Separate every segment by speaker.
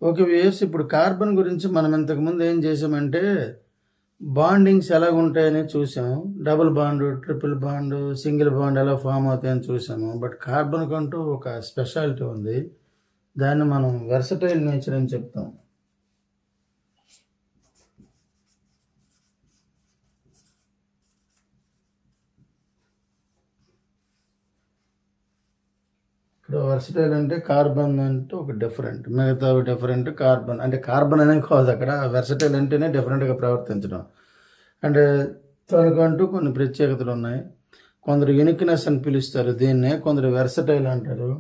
Speaker 1: Okay viewers, ఇప్పుడు carbon గురించి మనం ఇంతకుముందు ఏం చేసామంటే బాండింగ్స్ ఎలాగుంటాయని చూసాం. Double bond, triple bond, single bond ఎలా ఫామ్ అవుతాయని చూసాము. బట్ కార్బన్ కంటూ ఒక స్పెషాలిటీ ఉంది. దాన్ని మనం వెర్సటైల్ నేచర్ అని చెప్తాం. ఇక్కడ వర్సటైల్ అంటే కార్బన్ అంటే ఒక డిఫరెంట్, మిగతా డిఫరెంట్. కార్బన్ అంటే కార్బన్ అనే కాదు, అక్కడ వెర్సటైల్ అంటేనే డిఫరెంట్గా ప్రవర్తించడం. అంటే తనకంటూ కొన్ని ప్రత్యేకతలు ఉన్నాయి. కొందరు యూనిక్నెస్ అని పిలుస్తారు దీన్నే, కొందరు వెర్సటైల్ అంటారు.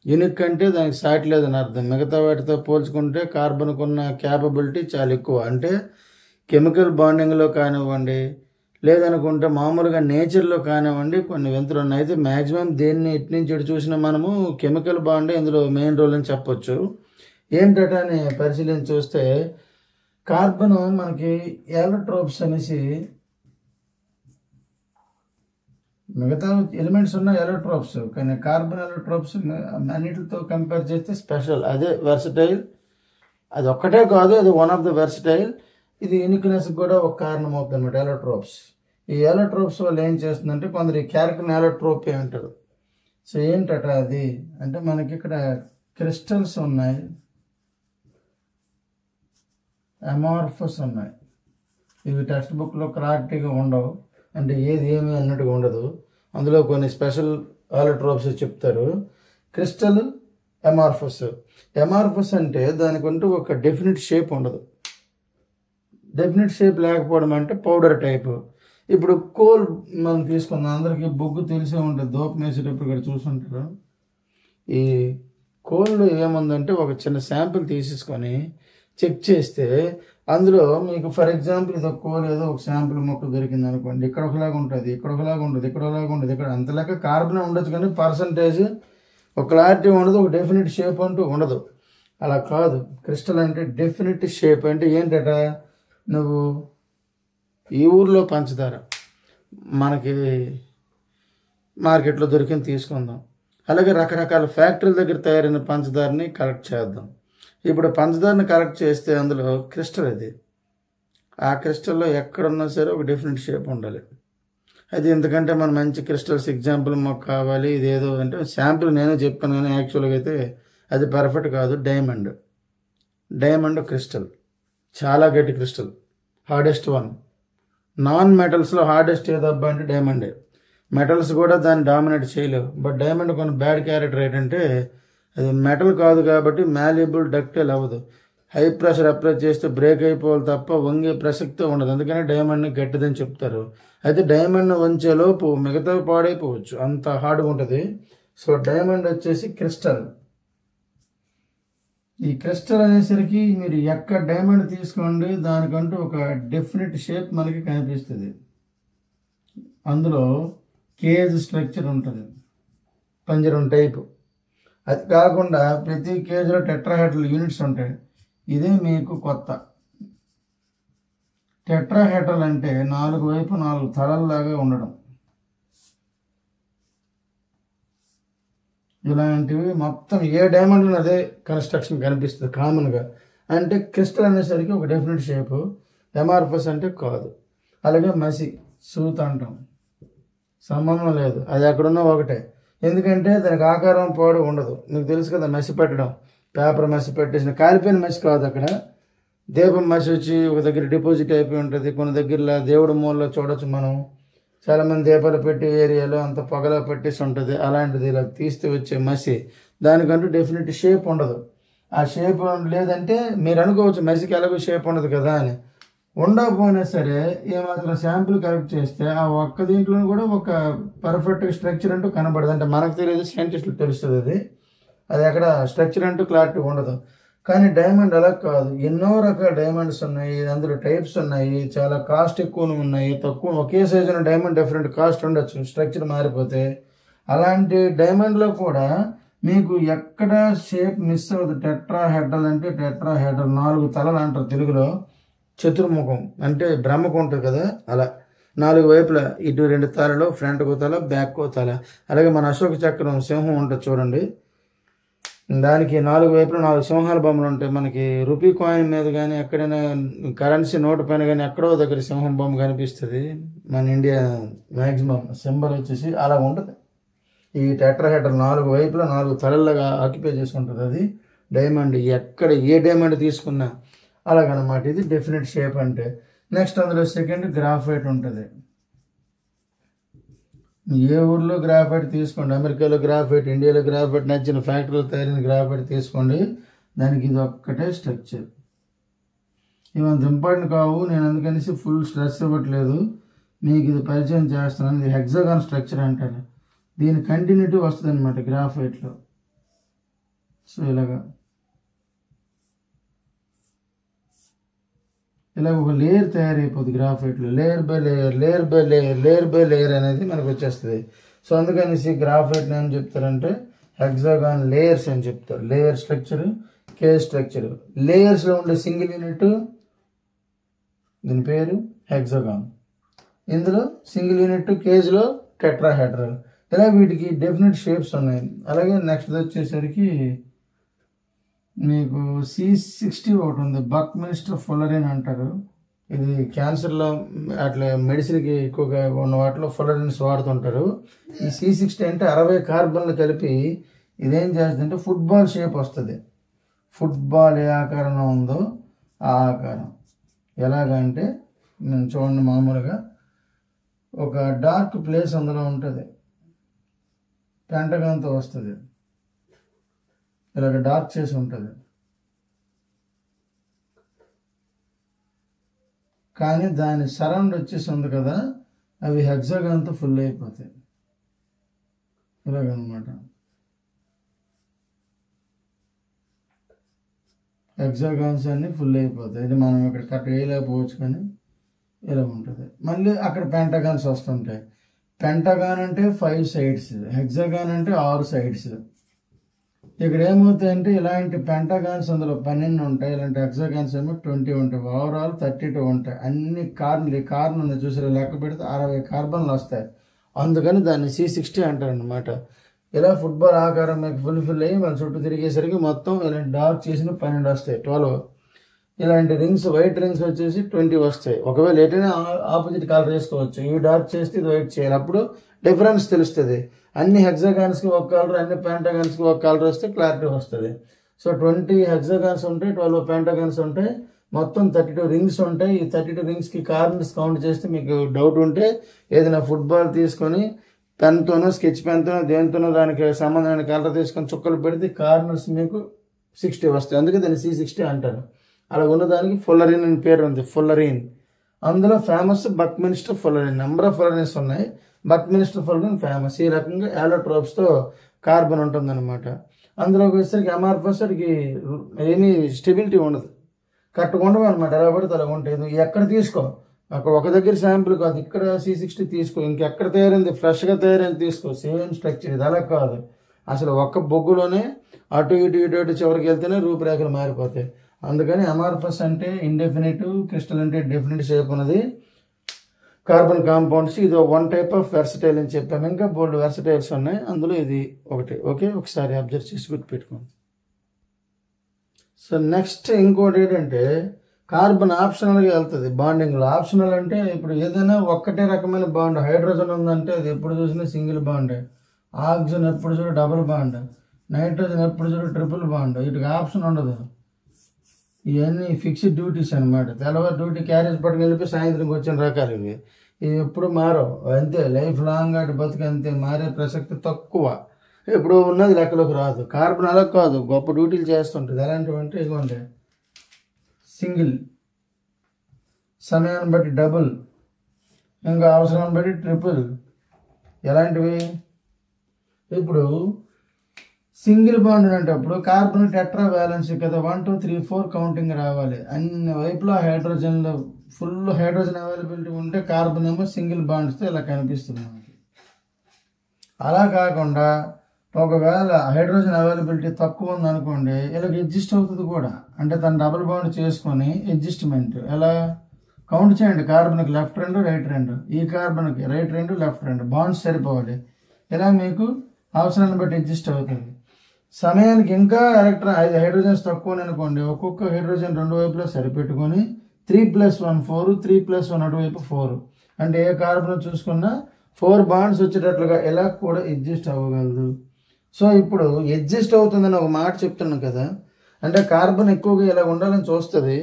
Speaker 1: యూనిక్ అంటే దానికి సాటి లేదని అర్థం. మిగతా వాటితో పోల్చుకుంటే కార్బన్కు ఉన్న క్యాపబిలిటీ చాలా ఎక్కువ. అంటే కెమికల్ బాండింగ్లో కానివ్వండి, లేదనుకుంటే మామూలుగా నేచర్లో కానివ్వండి, కొన్ని వింతలు ఉన్నాయి. అయితే మ్యాక్సిమం దేన్ని ఇటు నుంచి ఇటు చూసినా మనము కెమికల్ బాండే ఇందులో మెయిన్ రోల్ అని చెప్పొచ్చు. ఏంటట అని పరిశీలించి చూస్తే కార్బన్ మనకి ఎలక్ట్రోప్స్ అనేసి, మిగతా ఎలిమెంట్స్ ఉన్న ఎలక్ట్రోప్స్, కానీ కార్బన్ ఎలక్ట్రోప్స్ అన్నిటితో కంపేర్ చేస్తే స్పెషల్. అదే వెర్సటైల్. అది ఒక్కటే కాదు, అది వన్ ఆఫ్ ద వెర్సటైల్. ఇది యూనిక్నెస్ కూడా ఒక కారణం అవుతుంది అన్నమాట, ఎలక్ట్రోప్స్. ఈ ఎలక్ట్రోప్స్ వల్ల ఏం చేస్తుందంటే కొందరు క్యారెక్టర్ ఎలక్ట్రోపీ అంటారు. సో ఏంటట అది అంటే మనకి ఇక్కడ క్రిస్టల్స్ ఉన్నాయి, అమార్ఫస్ ఉన్నాయి. ఇవి టెక్స్ట్ బుక్లో క్లారిటీగా ఉండవు, అంటే ఏది ఏమి అన్నట్టుగా ఉండదు. అందులో కొన్ని స్పెషల్ ఎలక్ట్రోప్స్ చెప్తారు. Crystal, amorphous. అమార్ఫస్ అంటే దానికంటూ ఒక డెఫినెట్ షేప్ ఉండదు. డెఫినెట్ షేప్ లేకపోవడం అంటే పౌడర్ టైపు. ఇప్పుడు కోల్ మనం తీసుకుందాం, అందరికీ బొగ్గు తెలిసే ఉంటుంది, దోపం వేసేటప్పుడు ఇక్కడ చూసుంటారు. ఈ కోల్లో ఏముందంటే ఒక చిన్న శాంపిల్ తీసేసుకొని చెక్ చేస్తే అందులో మీకు ఫర్ ఎగ్జాంపుల్ ఇది ఒక కోల్ ఏదో ఒక శాంపిల్ మొక్క దొరికింది అనుకోండి, ఇక్కడ ఒకలాగా ఉంటుంది, ఇక్కడ ఒకలాగా ఉంటుంది, ఇక్కడ ఒకలాగా ఉంటుంది, ఇక్కడ అంతలాగా కార్బన్ ఉండొచ్చు, కానీ పర్సంటేజ్ ఒక క్లారిటీ ఉండదు, ఒక డెఫినెట్ షేప్ అంటూ ఉండదు. అలా కాదు, క్రిస్టల్ అంటే డెఫినెట్ షేప్. అంటే ఏంటట, నువ్వు ఈ ఊర్లో పంచదార మనకి మార్కెట్లో దొరికింది తీసుకుందాం, అలాగే రకరకాల ఫ్యాక్టరీల దగ్గర తయారైన పంచదారని కలెక్ట్ చేద్దాం. ఇప్పుడు పంచదారని కలెక్ట్ చేస్తే అందులో క్రిస్టల్, అది ఆ క్రిస్టల్లో ఎక్కడున్నా సరే ఒక డెఫినెట్ షేప్ ఉండాలి. అయితే ఎందుకంటే మనం మంచి క్రిస్టల్స్ ఎగ్జాంపుల్ మాకు కావాలి, ఇదేదో అంటే శాంపుల్ నేనే చెప్పాను, కానీ యాక్చువల్గా అయితే అది పర్ఫెక్ట్ కాదు. డైమండ్ క్రిస్టల్ చాలా గట్టి క్రిస్టల్, హార్డెస్ట్ వన్. నాన్ మెటల్స్లో హార్డెస్ట్ ఏదబ్బా అంటే డైమండే. మెటల్స్ కూడా దాన్ని డామినేట్ చేయలేవు. బట్ డైమండ్ కొన్ని బ్యాడ్ క్యారెక్టర్ ఏంటంటే అది మెటల్ కాదు కాబట్టి మ్యాల్యబుల్, డక్టైల్ అవ్వదు. హై ప్రెషర్ అప్లై చేస్తే బ్రేక్ అయిపోవాలి తప్ప వంగే ప్రసక్తే ఉండదు. అందుకని డైమండ్ని గట్టిదని చెప్తారు. అయితే డైమండ్ని వంచేలోపు మిగతా పాడైపోవచ్చు, అంత హార్డ్గా ఉంటుంది. సో డైమండ్ వచ్చేసి క్రిస్టల్. ఈ క్రిస్టల్ అనేసరికి మీరు ఎక్కడ డైమండ్ తీసుకోండి, దానికంటూ ఒక డెఫినెట్ షేప్ మనకి కనిపిస్తుంది. అందులో కేజ్ స్ట్రక్చర్ ఉంటుంది, పంజరం టైపు. అది కాకుండా ప్రతి కేజ్లో టెట్రాహెడ్రల్ యూనిట్స్ ఉంటాయి. ఇదే మీకు కొత్త. టెట్రాహెడ్రల్ అంటే 4 వైపు 4 తలల్లాగా ఉండడం. ఇలాంటివి మొత్తం ఏ డైమండ్లో అదే కన్స్ట్రక్షన్ కనిపిస్తుంది కామన్గా. అంటే క్రిస్టల్ అనేసరికి ఒక డెఫినెట్ షేపు, ఎమార్ఫస్ అంటే కాదు. అలాగే మసి, సూత్ అంటాం, సంబంధం లేదు, అది ఎక్కడున్నా ఒకటే. ఎందుకంటే దానికి ఆకారం పాడు ఉండదు. మీకు తెలుసు కదా, మసి పెట్టడం, పేపర్ మసి పెట్టేసిన కాలిపోయిన మసి కాదు. అక్కడ దీపం మసి వచ్చి ఒక దగ్గర డిపాజిట్ అయిపోయి ఉంటుంది. కొన్ని దగ్గర దేవుడి మూలలో చూడొచ్చు మనం, చాలామంది దీపాలు పెట్టి ఏరియాలో అంత పొగలా పెట్టేసి ఉంటుంది. అలాంటిది ఇలా తీస్తే వచ్చే మసి, దానికంటూ డెఫినెట్ షేప్ ఉండదు. ఆ షేప్ లేదంటే మీరు అనుకోవచ్చు మసికి ఎలాగో షేప్ ఉండదు కదా అని. ఉండకపోయినా సరే ఏమాత్రం శాంపుల్ కలెక్ట్ చేస్తే ఆ ఒక్క దీంట్లో కూడా ఒక పర్ఫెక్ట్ స్ట్రక్చర్ అంటూ కనబడదు. అంటే మనకు తెలియదు, సైంటిస్టులు తెలుస్తుంది. అది అక్కడ స్ట్రక్చర్ అంటూ క్లారిటీ ఉండదు. కానీ డైమండ్ అలా కాదు, ఎన్నో రకాల డైమండ్స్ ఉన్నాయి, అందులో టైప్స్ ఉన్నాయి, చాలా కాస్ట్ ఎక్కువ ఉన్నాయి, తక్కువ. ఒకే సైజు ఉన్న డైమండ్ డిఫరెంట్ కాస్ట్ ఉండొచ్చు స్ట్రక్చర్ మారిపోతే. అలాంటి డైమండ్లో కూడా మీకు ఎక్కడ షేప్ మిస్ అవ్వదు. టెట్రాహెడ్రల్ అంటే టెట్రాహెడ్రల్, 4 తలలు అంటారు తెలుగులో. చతుర్ముఖం అంటే బ్రహ్మకు ఉంటుంది కదా, అలా 4 వైపులా ఇటు 2 తలలు, ఫ్రంట్కు తల, బ్యాక్కు తల. అలాగే మన అశోక చక్రం సింహం ఉంటుంది చూడండి, దానికి 4 వైపులా 4 సింహాల బొమ్మలు ఉంటాయి. మనకి రూపీ కాయిన్ మీద కానీ ఎక్కడైనా కరెన్సీ నోటు పైన కానీ ఎక్కడో దగ్గర సింహం బొమ్మ కనిపిస్తుంది. మన ఇండియా మ్యాక్సిమం సింబల్ వచ్చేసి అలా ఉంటుంది. ఈ టెట్రాహెడ్రల్ 4 వైపులా 4 తలల్లాగా ఆక్యుపై చేసి ఉంటుంది. అది డైమండ్. ఎక్కడ ఏ డైమండ్ తీసుకున్నా అలాగనమాట. ఇది డెఫినెట్ షేప్ అంటే. నెక్స్ట్ అందులో సెకండ్ గ్రాఫైట్ ఉంటుంది. ఏ ఊర్లో గ్రాఫైట్ తీసుకోండి, అమెరికాలో గ్రాఫైట్, ఇండియాలో గ్రాఫైట్, నచ్చిన ఫ్యాక్టరీలో తయారైన గ్రాఫైట్ తీసుకోండి, దానికి ఇది ఒక్కటే స్ట్రక్చర్. ఇవి అంత ఇంపార్టెంట్ కావు, నేను అందుకనేసి ఫుల్ స్ట్రెస్ ఇవ్వట్లేదు, మీకు ఇది పరిచయం చేస్తున్నాను. ఇది హెక్సాగాన్ స్ట్రక్చర్ అంటారు. దీని కంటిన్యూటీ వస్తుంది అనమాట గ్రాఫైట్లో. సో ఇలాగా ఒక లేయర్ తయారైపోతుంది గ్రాఫైట్లో. Layer by layer, layer by layer, layer by layer అనేది మనకు వచ్చేస్తుంది. సో అందుకనేసి గ్రాఫైట్ని ఏం చెప్తారంటే హెక్సాగాన్ లేయర్స్ అని చెప్తారు. Layer structure, cage structure. లేయర్స్లో ఉండే సింగిల్ యూనిట్ దీని పేరు హెక్సాగాన్. ఇందులో సింగిల్ యూనిట్, కేజ్లో టెట్రాహెడ్రల్. ఇలా వీటికి డెఫినెట్ షేప్స్ ఉన్నాయి. అలాగే నెక్స్ట్ వచ్చేసరికి మీకు C60 ఒకటి ఉంది, బక్మిన్స్టర్ ఫుల్లరిన్ అంటారు. ఇది క్యాన్సర్లో అట్లా మెడిసిన్కి ఎక్కువగా ఉన్న వాటిలో ఫుల్లరిన్స్ వాడుతుంటారు. ఈ C60 అంటే 60 కార్బన్లు కలిపి ఇదేం చేస్తుందంటే ఫుట్బాల్ షేప్ వస్తుంది. ఫుట్బాల్ ఏ ఆకారంలో ఉందో ఆ ఆకారం. ఎలాగంటే నేను చూడండి, మామూలుగా ఒక డార్క్ ప్లేస్ అందులో ఉంటుంది, పెంటగాన్తో వస్తుంది, ఇలాగ డార్క్ చేసి ఉంటుంది. కానీ దాని సరౌండ్ వచ్చేసి ఉంది కదా, అవి హెక్సాగాన్తో ఫుల్ అయిపోతాయి. ఇలాగనమాట. హెక్సాగాన్స్ అన్నీ ఫుల్ అయిపోతాయి. ఇది మనం ఇక్కడ కట్ వేయలేకపోవచ్చు, కానీ ఇలా ఉంటుంది. మళ్ళీ అక్కడ పెంటగాన్స్ వస్తుంటాయి. పెంటగాన్ అంటే 5 సైడ్స్, హెక్సాగాన్ అంటే 6 సైడ్స్. ఇక్కడ ఏమవుతాయంటే ఇలాంటి పెంటగాన్స్ అందులో 12 ఉంటాయి, ఇలాంటి హెక్సాగాన్స్ ఏమో 20 ఉంటాయి. ఓవరాల్ 32 ఉంటాయి. అన్ని కార్బన్లు, ఈ కార్బన్ ఉంది చూసారు, లెక్క పెడితే 60 కార్బన్లు వస్తాయి. అందుకని దాన్ని C60 అంటారు అనమాట. ఇలా ఫుట్బాల్ ఆకారం మీకు ఫుల్ అయ్యి మన చుట్టూ తిరిగేసరికి మొత్తం ఇలాంటి డార్క్ చేసిన 12 వస్తాయి, 12. ఇలాంటి రింగ్స్, వైట్ రింగ్స్ వచ్చేసి 20 వస్తాయి. ఒకవేళ ఎటైనా ఆపోజిట్ కలర్ వేసుకోవచ్చు. ఇవి డార్క్ చేస్తే ఇది వైట్ చేయాలి, అప్పుడు డిఫరెన్స్ తెలుస్తుంది. అన్ని హెక్సాగాన్స్కి ఒక కలర్, అన్ని పెంటగాన్స్కి ఒక కలర్ వస్తే క్లారిటీ వస్తుంది. సో 20 హెక్సాగాన్స్ ఉంటాయి, 12 పెంటగాన్స్ ఉంటాయి, మొత్తం 32 రింగ్స్ ఉంటాయి. ఈ 32 రింగ్స్కి కార్నర్స్ కౌంట్ చేస్తే మీకు డౌట్ ఉంటే ఏదైనా ఫుట్బాల్ తీసుకొని పెన్తోనో, స్కెచ్ పెన్తోనో, దేనితోనో దానికి సంబంధమైన కలర్ తీసుకొని చుక్కలు పెడితే కార్నర్స్ మీకు 60 వస్తాయి. అందుకే దాన్ని C60 అంటారు. అలా ఉన్నదానికి ఫుల్లరిన్ అని పేరు ఉంది, ఫుల్లరిన్. అందులో ఫేమస్ బక్మిన్స్టర్ ఫుల్లరిన్. నెంబర్ ఆఫ్ ఫుల్లరిన్స్ ఉన్నాయి, బక్మిన్స్టర్ ఫుల్లరిన్ ఫేమస్. ఈ రకంగా యాలోట్రోప్స్తో కార్బన్ ఉంటుందన్నమాట. అందులోకి వచ్చేసరికి అమార్ఫస్కి ఏమీ స్టెబిలిటీ ఉండదు, కరెక్ట్గా ఉండవు అనమాట. ఎలా పడితే అలా ఉంటుంది. ఎక్కడ తీసుకో, అక్కడ ఒక దగ్గర శాంపుల్ కాదు, ఇక్కడ C60 తీసుకో, ఇంకెక్కడ తయారైంది ఫ్రెష్గా తయారైంది తీసుకో, సేమ్ స్ట్రక్చర్. ఇది అలా కాదు, అసలు ఒక్క బొగ్గులోనే అటు ఇటు చివరికి వెళ్తేనే రూపురేఖలు మారిపోతాయి. అందుకని అమార్ఫస్ అంటే ఇండెఫినిట్, క్రిస్టల్ అంటే డెఫినెట్ షేప్ ఉన్నది కార్బన్ కాంపౌండ్స్. ఇది 1 టైప్ ఆఫ్ వెర్సటైల్ అని చెప్పాము. ఇంకా బోల్డ్ వెర్సటైల్స్ ఉన్నాయి, అందులో ఇది ఒకటి. ఓకే, ఒకసారి అబ్జర్వ్ చేసి గుర్తుపెట్టుకోండి. సో నెక్స్ట్ ఇంకోటి ఏంటంటే కార్బన్ ఆప్షనల్గా వెళ్తుంది బాండింగ్లో. ఆప్షనల్ అంటే ఇప్పుడు ఏదైనా ఒక్కటే రకమైన బాండ్, హైడ్రోజన్ ఉందంటే అది ఎప్పుడు చూసినా సింగిల్ బాండ్, ఆక్సిజన్ ఎప్పుడు చూడ డబుల్ బాండ్, నైట్రోజన్ ఎప్పుడు చూడ ట్రిపుల్ బాండ్. వీటికి ఆప్షన్ ఉండదు. ఇవన్నీ ఫిక్స్డ్ డ్యూటీస్ అనమాట. తెల్లవారు డ్యూటీ క్యారేజ్ పట్టుకుని వెళ్ళిపోయి సాయంత్రంకి వచ్చిన రకాలు ఇవి. ఇవి ఎప్పుడు మారవు, అంతే లైఫ్ లాంగ్ అటు బతుకు, అంతే. మారే ప్రసక్తి తక్కువ, ఎప్పుడు ఉన్నది లెక్కలోకి రాదు. కార్బన్ అలా కాదు, గొప్ప డ్యూటీలు చేస్తుంటుంది. ఎలాంటివి అంటే ఇదిగోండి, సింగిల్, సమయాన్ని బట్టి డబుల్, ఇంకా అవసరాన్ని బట్టి ట్రిపుల్. ఎలాంటివి? ఇప్పుడు సింగిల్ బాండ్ అనేటప్పుడు కార్బన్ టెట్రా వ్యాలెన్సీ కదా, 1 2 3 4 కౌంటింగ్ రావాలి. అన్ని వైపులో హైడ్రోజన్లో ఫుల్ హైడ్రోజన్ అవైలబిలిటీ ఉంటే కార్బన్ ఏమో సింగిల్ బాండ్స్తో ఇలా కనిపిస్తుంది మనకి. అలా కాకుండా ఒకవేళ హైడ్రోజన్ అవైలబిలిటీ తక్కువ ఉందనుకోండి, ఇలాగ అడ్జస్ట్ అవుతుంది కూడా. అంటే తను డబుల్ బాండ్ చేసుకొని అడ్జస్ట్మెంట్ ఎలా కౌంట్ చేయండి. కార్బన్కి లెఫ్ట్ 2 రైట్ 2, ఈ కార్బన్కి రైట్ 2 లెఫ్ట్ 2 బాండ్స్ సరిపోవాలి. ఇలా మీకు అవసరాన్ని బట్టి అడ్జస్ట్ అవుతుంది. సమయానికి ఇంకా 5 హైడ్రోజన్స్ తక్కువ అనుకోండి, ఒక్కొక్క హైడ్రోజన్ రెండు వైపులా సరిపెట్టుకొని 3+1 4, 3+1 అటువైపు 4, అంటే ఏ కార్బన్ చూసుకున్నా 4 బాండ్స్ వచ్చేటట్లుగా ఎలా కూడా అడ్జస్ట్ అవ్వగలదు. సో ఇప్పుడు అడ్జస్ట్ అవుతుందని ఒక మాట చెప్తున్నాను కదా, అంటే కార్బన్ ఎక్కువగా ఇలా ఉండాలని చూస్తుంది,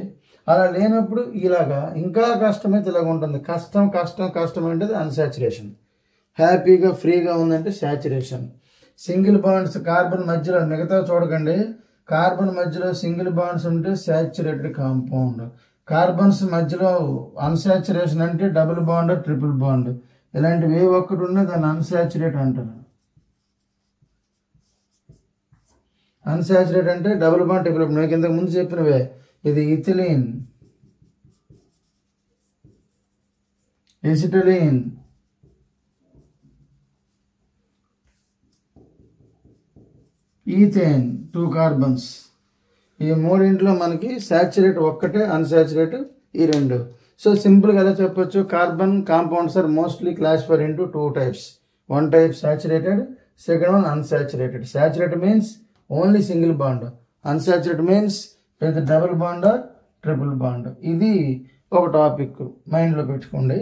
Speaker 1: అలా లేనప్పుడు ఇలాగా ఇంకా కష్టమైతే ఇలాగ ఉంటుంది. కష్టం అంటే అన్సాచురేషన్. హ్యాపీగా ఫ్రీగా ఉందంటే సాచురేషన్. సింగిల్ బాండ్స్ కార్బన్ మధ్యలో, మిగతా చూడకండి, కార్బన్ మధ్యలో సింగిల్ బాండ్స్ ఉంటే సాచురేటెడ్ కాంపౌండ్. కార్బన్స్ మధ్యలో అన్సాచురేషన్ అంటే డబుల్ బాండ్, ట్రిపుల్ బాండ్, ఇలాంటివి ఏ ఒక్కటి ఉన్నా దాన్ని అన్సాచురేట్ అంటారు. అన్సాచురేట్ అంటే డబుల్ బాండ్, ట్రిపుల్ బాండ్. మీకు ఇంతకు ముందు చెప్పినవే, ఇది ఇథిలీన్, ఎసిటిలీన్, ఈథేన్, 2 కార్బన్స్. ఈ మూడింట్లో మనకి సాచురేట్ ఒక్కటే, అన్సాచురేట్ ఈ 2. సో సింపుల్గా ఎలా చెప్పొచ్చు, carbon compounds are mostly classified into 2 types. One type saturated, second one unsaturated. Saturated means only single bond, unsaturated means with double bond or triple bond. ఇది ఒక topic మైండ్లో పెట్టుకోండి.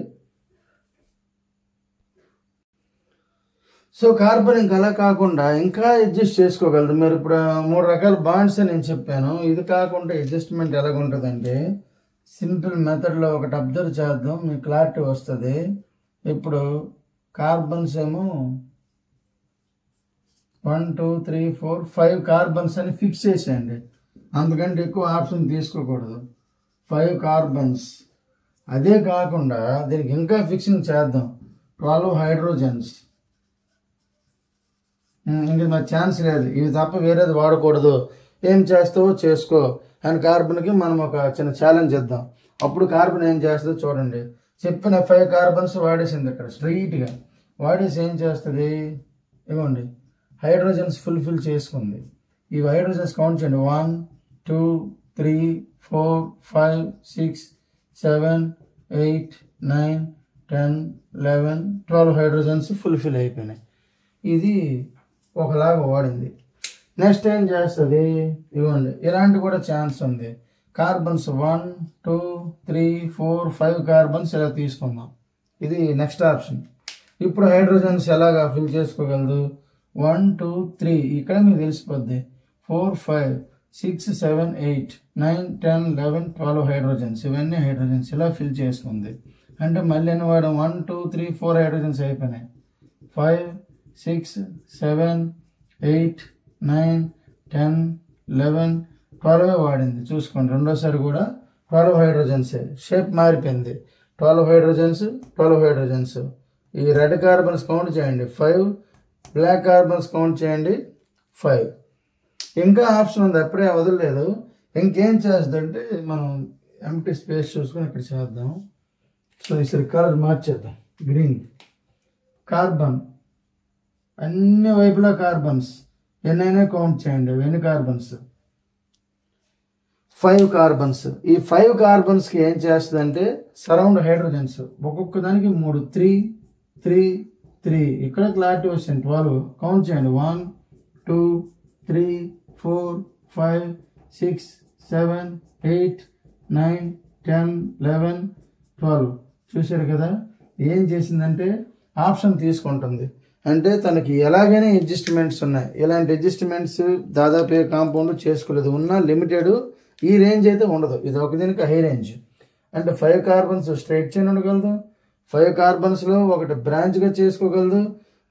Speaker 1: సో కార్బన్ ఇంకా అలా కాకుండా ఇంకా అడ్జస్ట్ చేసుకోగలరు. మీరు ఇప్పుడు 3 రకాల బాండ్స్ నేను చెప్పాను. ఇది కాకుండా అడ్జస్ట్మెంట్ ఎలాగుంటుందంటే, సింపుల్ మెథడ్లో ఒకటి అబ్జర్వ్ చేద్దాం, మీకు క్లారిటీ వస్తుంది. ఇప్పుడు కార్బన్స్ ఏమో 1 2 3 4 5 కార్బన్స్ అని ఫిక్స్ చేసేయండి, అంతకంటే ఎక్కువ ఆప్షన్ తీసుకోకూడదు. 5 కార్బన్స్. అదే కాకుండా దీనికి ఇంకా ఫిక్సింగ్ చేద్దాం, 12 హైడ్రోజన్స్. ఇంక మరి ఛాన్స్ లేదు, ఇవి తప్ప వేరేది వాడకూడదు, ఏం చేస్తావో చేసుకో అని కార్బన్కి మనం ఒక చిన్న ఛాలెంజ్ ఇద్దాం. అప్పుడు కార్బన్ ఏం చేస్తుందో చూడండి. చెప్పిన 5 కార్బన్స్ వాడేసింది, ఇక్కడ స్ట్రైట్గా వాడేసి ఏం చేస్తుంది, ఇవ్వండి హైడ్రోజన్స్ ఫుల్ఫిల్ చేసుకుంది. ఈ హైడ్రోజన్స్ కౌంట్ చేయండి, 1 2 3 4 5 6 7 8 9 10 11 12 హైడ్రోజన్స్ ఫుల్ఫిల్ అయిపోయినాయి. ఇది ఒకలాగా వాడింది. నెక్స్ట్ ఏం చేస్తుంది, ఇవ్వండి ఇలాంటి కూడా ఛాన్స్ ఉంది. కార్బన్స్ 1 2 3 4 5 కార్బన్స్ ఇలా తీసుకుందాం, ఇది నెక్స్ట్ ఆప్షన్. ఇప్పుడు హైడ్రోజన్స్ ఎలాగా ఫిల్ చేసుకోగలదు, 1 2 3 ఇక్కడ మీకు తెలిసిపోద్ది, 4 5 6 7 8 9 10 11 12 హైడ్రోజన్స్, ఇవన్నీ హైడ్రోజన్స్ ఇలా ఫిల్ చేసుకుంది. అంటే మళ్ళీ ఎన్ని వాడడం, 1 2 3 4 హైడ్రోజన్స్ అయిపోయినాయి, 5 6 7 8 9 10 11 12 వాడింది. చూసుకోండి రెండోసారి కూడా 12 హైడ్రోజన్సే, షేప్ మారిపోయింది. 12 హైడ్రోజన్స్ 12 హైడ్రోజన్స్. ఈ రెడ్ కార్బన్స్ కౌంట్ చేయండి 5, బ్లాక్ కార్బన్స్ కౌంట్ చేయండి 5. ఇంకా ఆప్షన్ ఉంది, అప్పుడే వదలలేదు. ఇంకేం చేస్తుందంటే మనం ఎంటీ స్పేస్ చూసుకొని ఇక్కడ చేద్దాం. సో ఈసారి కలర్ మార్చేద్దాం, గ్రీన్. కార్బన్ అన్ని వైపులా కార్బన్స్ ఎన్నైనా కౌంట్ చేయండి, ఎన్ని కార్బన్స్, 5 కార్బన్స్. ఈ 5 కార్బన్స్కి ఏం చేస్తుందంటే సరౌండ్ హైడ్రోజన్స్ ఒక్కొక్క దానికి 3 3 3 3, ఇక్కడ క్లారిటీ వస్తుంది. 12 కౌంట్ చేయండి, 1 2 3 4 5 6 7 8 9 10 11 12. చూశారు కదా, ఏం చేసిందంటే ఆప్షన్ తీసుకుంటుంది. అంటే తనకి ఎలాగైనా అడ్జస్ట్మెంట్స్ ఉన్నాయి. ఇలాంటి అడ్జస్ట్మెంట్స్ దాదాపు ఏ కాంపౌండ్ చేసుకోలేదు, ఉన్నా లిమిటెడ్. ఈ రేంజ్ అయితే ఉండదు, ఇది ఒక దీనికి హై రేంజ్. అంటే 5 కార్బన్స్ స్ట్రైట్ చైన్ ఉండగలదు, 5 కార్బన్స్లో ఒకటి బ్రాంచ్గా చేసుకోగలదు,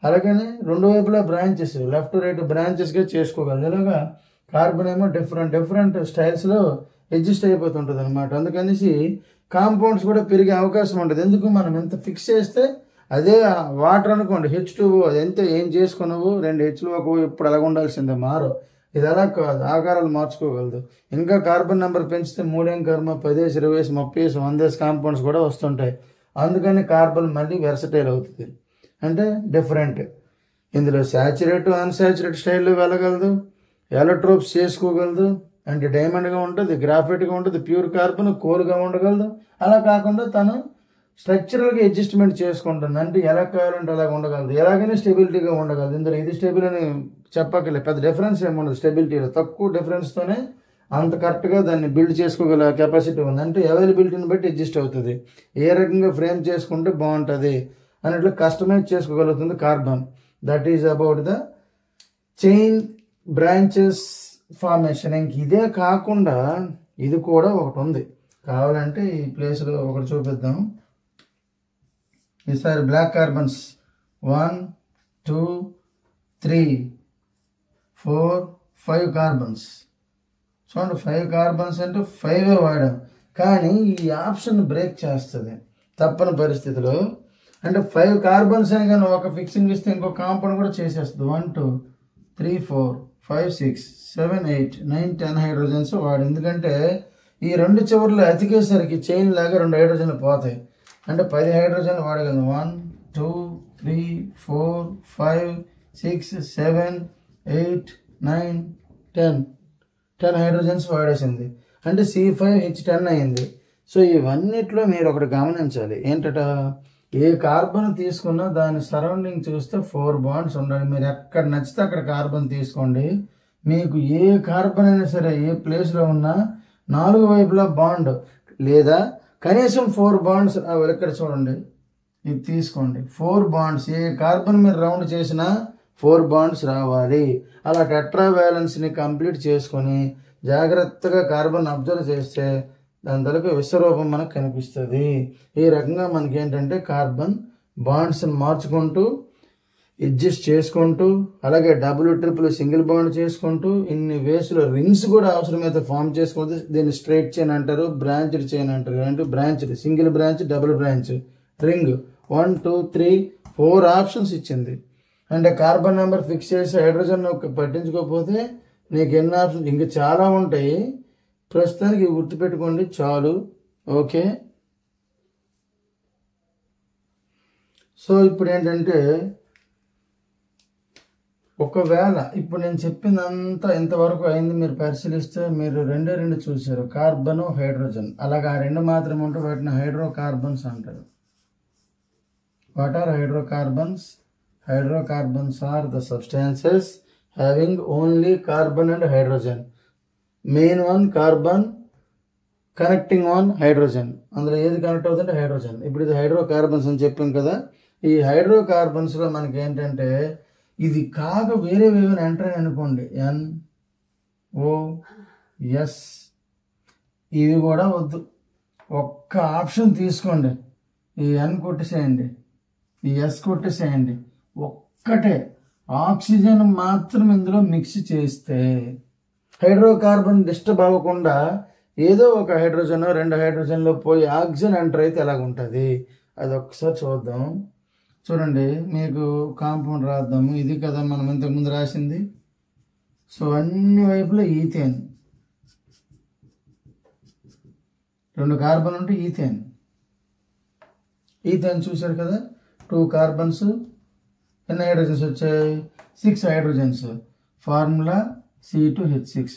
Speaker 1: అలాగనే రెండు వైపులా బ్రాంచెస్ లెఫ్ట్ రైట్ బ్రాంచెస్గా చేసుకోగలదు. ఇలాగా కార్బన్ ఏమో డిఫరెంట్ స్టైల్స్లో అడ్జస్ట్ అయిపోతుంటుంది అనమాట. అందుకనేసి కాంపౌండ్స్ కూడా పెరిగే అవకాశం ఉంటుంది. ఎందుకు, మనం ఎంత ఫిక్స్ చేస్తే అదే వాటర్ అనుకోండి, H2O, అది ఎంత ఏం చేసుకున్నావు 2 H2O ఇప్పుడు అలాగ ఉండాల్సిందే, మారు. ఇది అలా కాదు, ఆకారాలు మార్చుకోగలదు. ఇంకా కార్బన్ నెంబర్ పెంచితే 3 కర్మ 10 20 30 100 కాంపౌండ్స్ కూడా వస్తుంటాయి. అందుకని కార్బన్ మళ్ళీ వెర్సటైల్ అవుతుంది, అంటే డిఫరెంట్. ఇందులో సాచురేట్ అన్సాచురేట్ స్టైల్లో వెళ్ళగలదు, ఎలక్ట్రోప్స్ చేసుకోగలదు, అంటే డైమండ్గా ఉంటుంది, గ్రాఫైట్గా ఉంటుంది, ప్యూర్ కార్బన్ కోల్గా ఉండగలదు. అలా కాకుండా తను స్ట్రక్చరల్గా అడ్జస్ట్మెంట్ చేసుకుంటుంది, అంటే ఎలా కావాలంటే అలాగ ఉండగలదు, ఎలాగైనా స్టెబిలిటీగా ఉండగలదు. ఇందులో ఇది స్టేబుల్ అని చెప్పక్కలే, పెద్ద డిఫరెన్స్ ఏముండదు స్టెబిలిటీలో. తక్కువ డిఫరెన్స్తోనే అంత కరెక్ట్గా దాన్ని బిల్డ్ చేసుకోగల కెపాసిటీ ఉంది. అంటే అవైలబిలిటీని బట్టి అడ్జస్ట్ అవుతుంది, ఏ రకంగా ఫ్రేమ్ చేసుకుంటే బాగుంటుంది అన్నట్లు కస్టమైజ్ చేసుకోగలుగుతుంది carbon. That is about the chain branches formation. ఇంక ఇదే కాకుండా ఇది కూడా ఒకటి ఉంది, కావాలంటే ఈ ప్లేస్లో ఒకటి చూపిద్దాం. ఈసారి బ్లాక్ కార్బన్స్ 1 2 3 4 5 కార్బన్స్. చూడండి 5 కార్బన్స్ అంటే 5 వాడాం, కానీ ఈ ఆప్షన్ బ్రేక్ చేస్తుంది తప్పని పరిస్థితిలో. అంటే 5 కార్బన్స్ అని కానీ ఒక ఫిక్సింగ్ ఇస్తే ఇంకో కాంపౌండ్ కూడా చేసేస్తుంది. 1 2 3 4 5 6 7 8 9 10 హైడ్రోజన్స్ వాడు. ఎందుకంటే ఈ రెండు చివర్లు అతికేసరికి చైన్ లాగా 2 హైడ్రోజన్లు పోతాయి. అంటే 10 హైడ్రోజన్లు వాడగలను. 1 2 3 4 5 6 7 8 9 10 హైడ్రోజన్స్ వాడేసింది. అంటే C5H10 అయింది. సో ఇవన్నిట్లో మీరు ఒకటి గమనించాలి ఏంటట, ఏ కార్బన్ తీసుకున్నా దాని సరౌండింగ్ చూస్తే 4 బాండ్స్ ఉండాలి. మీరు ఎక్కడ నచ్చితే అక్కడ కార్బన్ తీసుకోండి, మీకు ఏ కార్బన్ అయినా సరే ఏ ప్లేస్లో ఉన్నా 4 వైపులా బాండ్ లేదా కనీసం 4 బాండ్స్. ఇక్కడ చూడండి, ఇది తీసుకోండి, 4 బాండ్స్. ఏ కార్బన్ మీరు రౌండ్ చేసినా 4 బాండ్స్ రావాలి. అలా టెట్రా వ్యాలెన్స్ని కంప్లీట్ చేసుకొని జాగ్రత్తగా కార్బన్ అబ్జర్వ్ చేస్తే దాని తలకు విశ్వరూపం మనకు కనిపిస్తుంది. ఈ రకంగా మనకి ఏంటంటే కార్బన్ బాండ్స్ని మార్చుకుంటూ అడ్జస్ట్ చేసుకుంటూ, అలాగే డబుల్ ట్రిపుల్ సింగిల్ బాండ్ చేసుకుంటూ, ఇన్ని వేస్లో రింగ్స్ కూడా అవసరమైతే ఫామ్ చేసుకుంటే దీన్ని స్ట్రైట్ చైన్ అంటారు, బ్రాంచ్డ్ చైన్ అంటారు. అంటే branched, single branch, double branch, ring 1 2 3 4 options ఇచ్చింది. అంటే కార్బన్ నెంబర్ ఫిక్స్ చేసి హైడ్రోజన్ పట్టించుకోకపోతే నీకు ఎన్ని ఆప్షన్స్ ఇంకా చాలా ఉంటాయి. ప్రస్తుతానికి గుర్తుపెట్టుకోండి చాలు. ఓకే, సో ఇప్పుడు ఏంటంటే ఒకవేళ ఇప్పుడు నేను చెప్పిందంతా ఇంతవరకు అయింది మీరు పరిశీలిస్తే మీరు 2 చూశారు, కార్బన్ హైడ్రోజన్. అలాగా ఆ 2 మాత్రమే ఉంటే వాటిని హైడ్రో కార్బన్స్ అంటారు. What are hydrocarbons? Hydrocarbons are the substances having only carbon and hydrogen. Main one carbon, connecting on hydrogen. అందులో ఏది కనెక్ట్ అవుతుంటే హైడ్రోజన్. ఇప్పుడు ఇది హైడ్రోకార్బన్స్ అని చెప్పాం కదా. ఈ హైడ్రోకార్బన్స్లో మనకి ఏంటంటే ఇది కాక వేరే ఏమైనా ఎంటర్ అని అనుకోండి, NOS, ఇవి కూడా వద్దు, ఒక్క ఆప్షన్ తీసుకోండి. ఈ N కొట్టేసేయండి, ఈ S కొట్టేసేయండి, ఒక్కటే ఆక్సిజన్ మాత్రం ఇందులో మిక్స్ చేస్తే హైడ్రోకార్బన్ డిస్టర్బ్ అవ్వకుండా ఏదో ఒక హైడ్రోజన్ 2 హైడ్రోజన్లో పోయి ఆక్సిజన్ ఎంటర్ అయితే ఎలాగుంటుంది అది ఒక్కసారి చూద్దాం. చూడండి, మీకు కాంపౌండ్ రాద్దాము. ఇది కదా మనం ఇంతకుముందు రాసింది. సో అన్ని వైపులా ఈథేన్, 2 కార్బన్ ఉంటే ఈథేన్. ఈథేన్ చూశారు కదా, 2 కార్బన్స్, ఎన్ని హైడ్రోజన్స్ వచ్చాయి? 6 హైడ్రోజన్స్. Formula C2H6.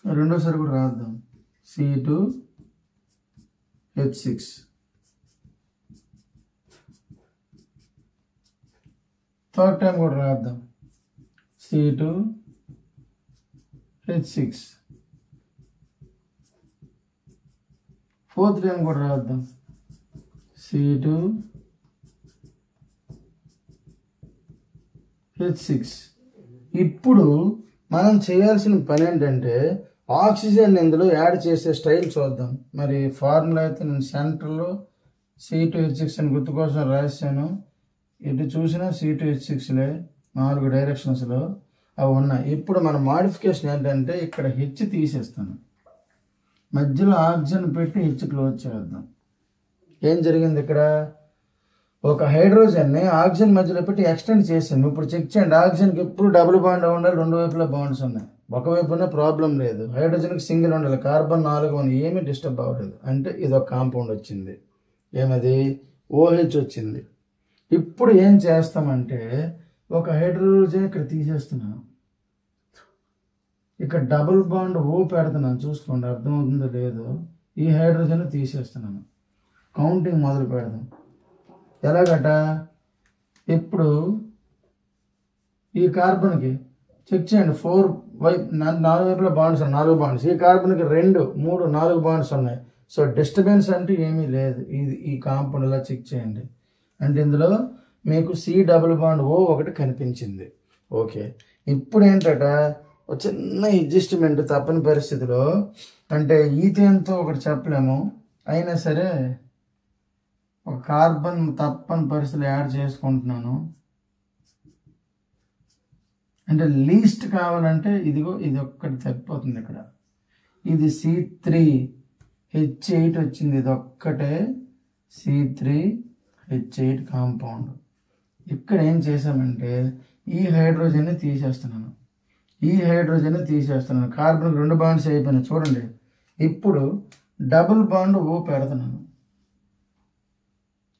Speaker 1: రెండోసారి కూడా రాద్దాం, C2H6. థర్డ్ టైం కూడా రాద్దాం, C2H6. ఫోర్త్ టైం కూడా రాద్దాం, C2H6. ఇప్పుడు మనం చేయాల్సిన పని ఏంటంటే ఆక్సిజన్ ఇందులో యాడ్ చేసే స్టైల్ చూద్దాం. మరి ఫార్ములా అయితే నేను సెంటర్లో C2H6 అని గుర్తు కోసం రాశాను. ఇటు చూసినా C2H6లే, 4 డైరెక్షన్స్లో అవి ఉన్నాయి. ఇప్పుడు మన మాడిఫికేషన్ ఏంటంటే ఇక్కడ హెచ్ తీసేస్తాను, మధ్యలో ఆక్సిజన్ పెట్టి హెచ్ క్లోజ్ చేద్దాం. ఏం జరిగింది ఇక్కడ? ఒక హైడ్రోజన్ని ఆక్సిజన్ మధ్యలో పెట్టి ఎక్స్టెండ్ చేసాను. ఇప్పుడు చెక్ చేయండి, ఆక్సిజన్కి ఎప్పుడు డబుల్ బాండ్ ఉండాలి, 2 వైపులా బాండ్స్ ఉన్నాయి. ఒకవైపునే ప్రాబ్లం లేదు, హైడ్రోజన్కి సింగిల్ ఉండాలి. కార్బన్ 4 ఉంది, ఏమీ డిస్టర్బ్ అవ్వలేదు. అంటే ఇది ఒక కాంపౌండ్ వచ్చింది. ఏమది? OH వచ్చింది. ఇప్పుడు ఏం చేస్తామంటే ఒక హైడ్రోజన్ ఇక్కడ తీసేస్తున్నాను, ఇక్కడ డబుల్ బాండ్ O పెడుతున్నాను. చూసుకోండి అర్థమవుతుందో లేదో. ఈ హైడ్రోజన్ తీసేస్తున్నాను. కౌంటింగ్ మొదలు పెడదాం. ఎలాగట? ఇప్పుడు ఈ కార్బన్కి చెక్ చేయండి 4 వైపుల బాండ్స్ ఉన్నాయి, 4 బాండ్స్. ఈ కార్బన్కి 2, 3, 4 బాండ్స్ ఉన్నాయి. సో డిస్టర్బెన్స్ అంటే ఏమీ లేదు. ఈ కాంపౌండ్ ఇలా చెక్ చేయండి. అంటే ఇందులో మీకు C డబుల్ బాండ్ O ఒకటి కనిపించింది. ఓకే, ఇప్పుడు ఏంటట ఒక చిన్న అడ్జస్ట్మెంట్ తప్పని పరిస్థితిలో, అంటే ఈథేన్తో ఒకటి చెప్పలేము, అయినా సరే ఒక కార్బన్ తప్పని పరిస్థితులు యాడ్ చేసుకుంటున్నాను. అంటే లీస్ట్ కావాలంటే ఇదిగో ఇది ఒక్కటి సరిపోతుంది. ఇక్కడ ఇది C3H8 వచ్చింది, ఇది ఒక్కటే C3H8 కాంపౌండ్. ఇక్కడ ఏం చేసామంటే ఈ హైడ్రోజన్ని తీసేస్తున్నాను, కార్బన్ 2 బాండ్స్ అయిపోయినాయి చూడండి. ఇప్పుడు డబుల్ బాండ్ O పెడుతున్నాను.